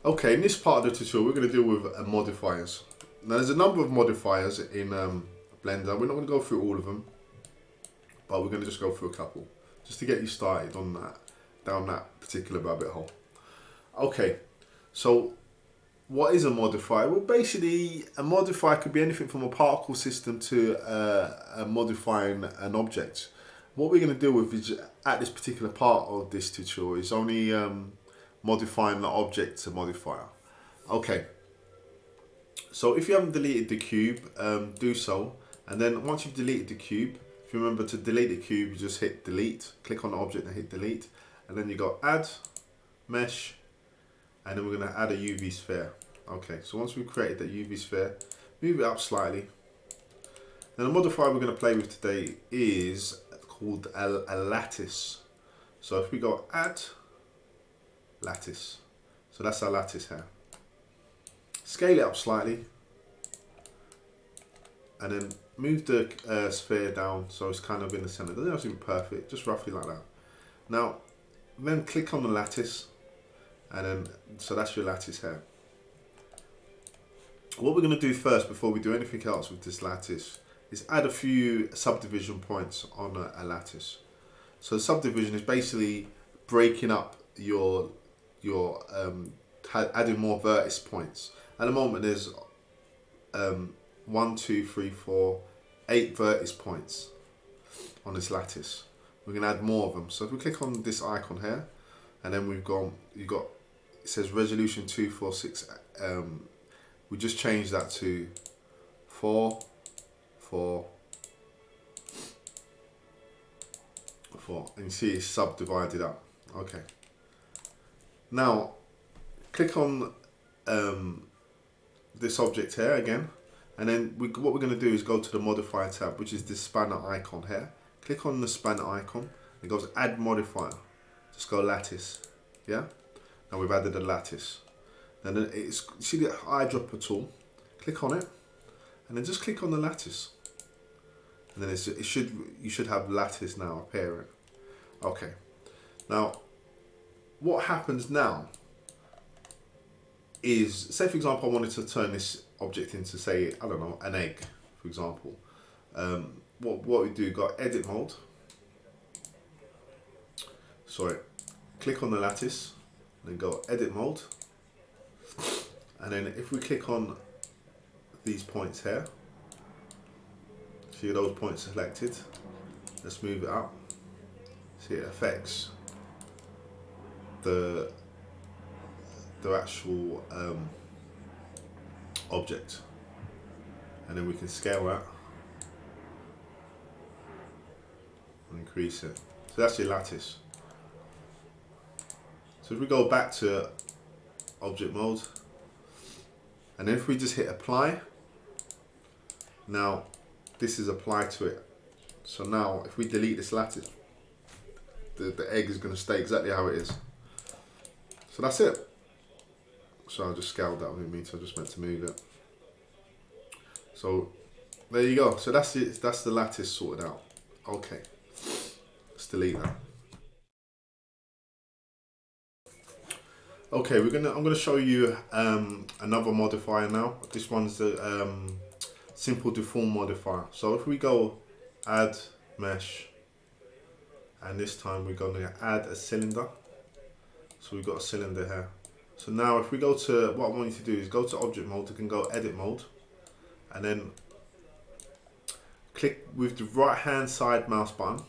Okay, in this part of the tutorial, we're going to deal with modifiers. Now, there's a number of modifiers in Blender. We're not going to go through all of them, but we're going to just go through a couple, just to get you started on that, down that particular rabbit hole. Okay, so what is a modifier? Well, basically, a modifier could be anything from a particle system to modifying an object. What we're going to deal with is, at this particular part of this tutorial, is only modifying the object to modifier. Okay, so if you haven't deleted the cube, do so, and then once you've deleted the cube, if you remember to delete the cube, you just hit delete, click on the object and hit delete, and then you go add mesh, and then we're going to add a UV sphere. Okay, so once we've created that UV sphere, move it up slightly. Then the modifier we're going to play with today is called a lattice. So if we go add lattice, so that's our lattice here. Scale it up slightly, and then move the sphere down so it's kind of in the center. It doesn't have to be perfect, just roughly like that. Now, then click on the lattice, and then so that's your lattice here. What we're going to do first, before we do anything else with this lattice, is add a few subdivision points on a lattice. So subdivision is basically breaking up your adding more vertex points. At the moment there's 1, 2, 3, 4, 8 vertex points on this lattice. We're going to add more of them. So if we click on this icon here, and then you've got it says resolution 246. We just changed that to 4, 4, 4, and you see it's subdivided up. Okay. Now, click on this object here again, and then what we're going to do is go to the modifier tab, which is this spanner icon here. Click on the spanner icon. It goes add modifier. Just go lattice. Yeah. Now we've added a lattice. And then see the eyedropper tool. Click on it, and then just click on the lattice. And then you should have lattice now appearing. Okay. Now, what happens now is, say for example I wanted to turn this object into, say, I don't know, an egg, for example. What we do, got edit mode. Sorry, click on the lattice, and then go edit mode. And then if we click on these points here, see those points selected, let's move it up. See, it affects the actual object, and then we can scale that and increase it. So that's your lattice. So if we go back to object mode, and then if we just hit apply, now this is applied to it. So now if we delete this lattice, the egg is going to stay exactly how it is. So that's it. So I just scaled that, didn't mean to, I just meant to move it. So there you go. So that's it. That's the lattice sorted out. Okay, let's delete that. Okay, I'm gonna show you another modifier now. This one's the simple deform modifier. So if we go add mesh, and this time we're gonna add a cylinder. So we've got a cylinder here. So now if we go to, what I want you to do is go to object mode, you can go edit mode, and then click with the right hand side mouse button,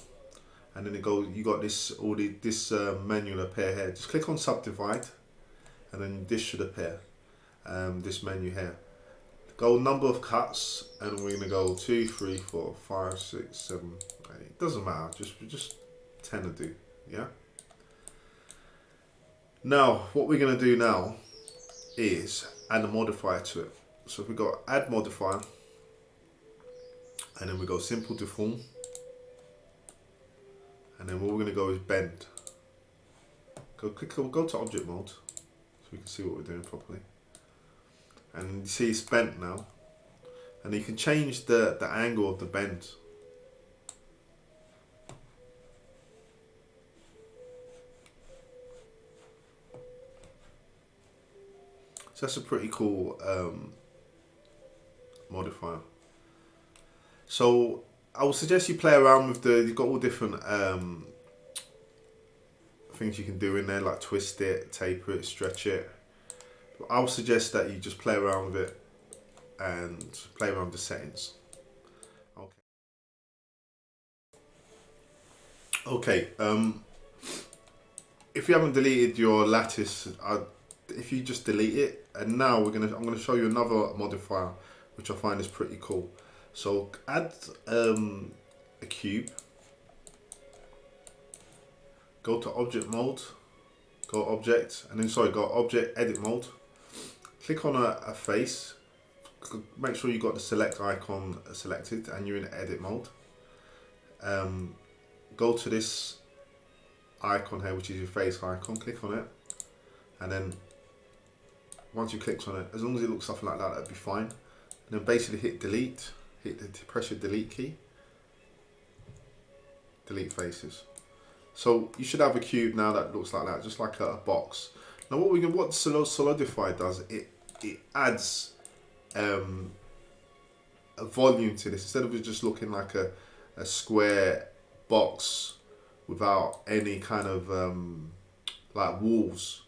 and then you got this menu will appear here. Just click on subdivide, and then this should appear, this menu here. Go number of cuts, and we're gonna go 2, 3, 4, 5, 6, 7, 8. It doesn't matter, just 10 to do, yeah? Now, what we're going to do now is add a modifier to it. So if we go add modifier, and then we go simple deform, and then what we're going to go is bend. Go to object mode, so we can see what we're doing properly. And you see it's bent now, and you can change the angle of the bend. So that's a pretty cool modifier. So I would suggest you play around with you've got all different things you can do in there, like twist it, taper it, stretch it. But I would suggest that you just play around with it and play around with the settings. Okay. If you haven't deleted your lattice, if you just delete it, and now I'm gonna show you another modifier which I find is pretty cool. So add a cube, go to object mode, go object, and then go object edit mode. Click on a face. Make sure you got the select icon selected and you're in edit mode. Go to this icon here, which is your face icon. Click on it, and then once you click on it, as long as it looks something like that, that'd be fine. And then basically hit delete. Press your delete key. Delete faces. So you should have a cube now that looks like that, just like a box. Now what Solidify does, it adds a volume to this. Instead of it just looking like a square box without any kind of like walls,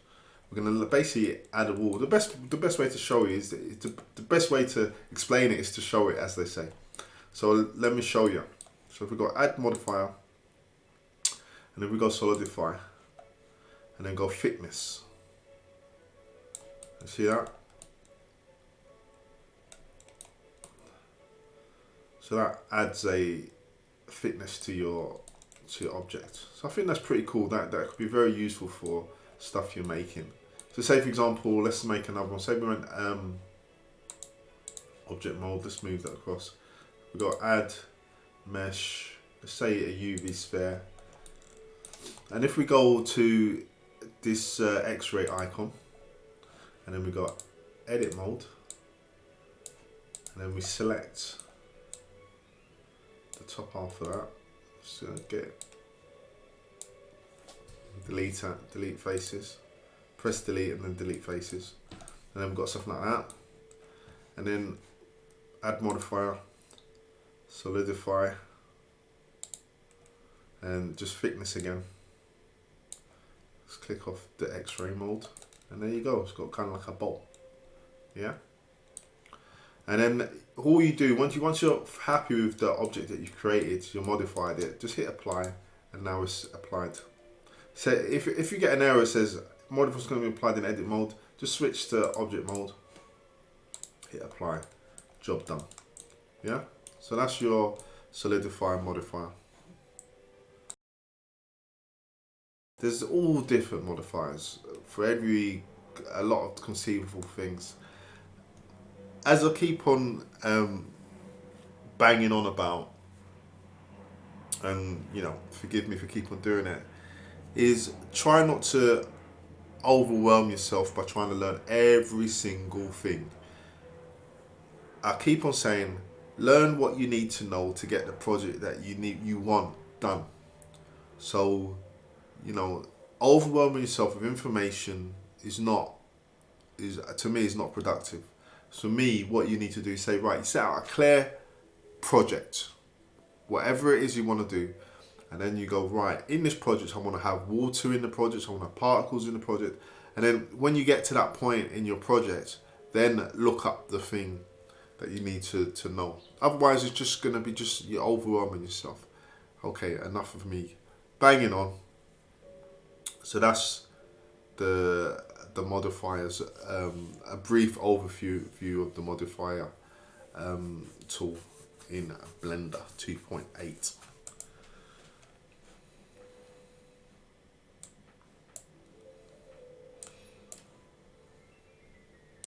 we're gonna basically add a wall. The best way to show you is the best way to explain it is to show it, as they say. So let me show you. So if we go add modifier, and then we go solidify, and then go thickness. See that? So that adds a thickness to your object. So I think that's pretty cool. That could be very useful for stuff you're making. So say for example, let's make another one. Say we went object mode. Let's move that across. We got add mesh. Let's say a UV sphere. And if we go to this X-ray icon, and then we got edit mode, and then we select the top half of that. So get delete faces, press delete, and then delete faces, and then we've got something like that. And then add modifier, solidify, and just thickness again. Let's click off the X-ray mode, and there you go. It's got kind of like a bolt, yeah. And then all you do once you're happy with the object that you've created, you modified it, just hit apply, and now it's applied. So if you get an error that says modifier is going to be applied in edit mode, just switch to object mode, hit apply, job done. Yeah. So that's your solidify modifier. There's all different modifiers for a lot of conceivable things. As I keep on banging on about, and you know, forgive me for keep on doing it, is try not to overwhelm yourself by trying to learn every single thing. I keep on saying, learn what you need to know to get the project that you want done. So, you know, overwhelming yourself with information is to me not productive. So me, what you need to do is say, right, you set out a clear project, whatever it is you want to do, and then you go, right, in this project I want to have water in the project, I want to have particles in the project, and then when you get to that point in your project, then look up the thing that you need to know. Otherwise it's just going to be you're overwhelming yourself. Okay, enough of me banging on. So that's the modifiers, a brief overview of the modifier tool in Blender 2.8.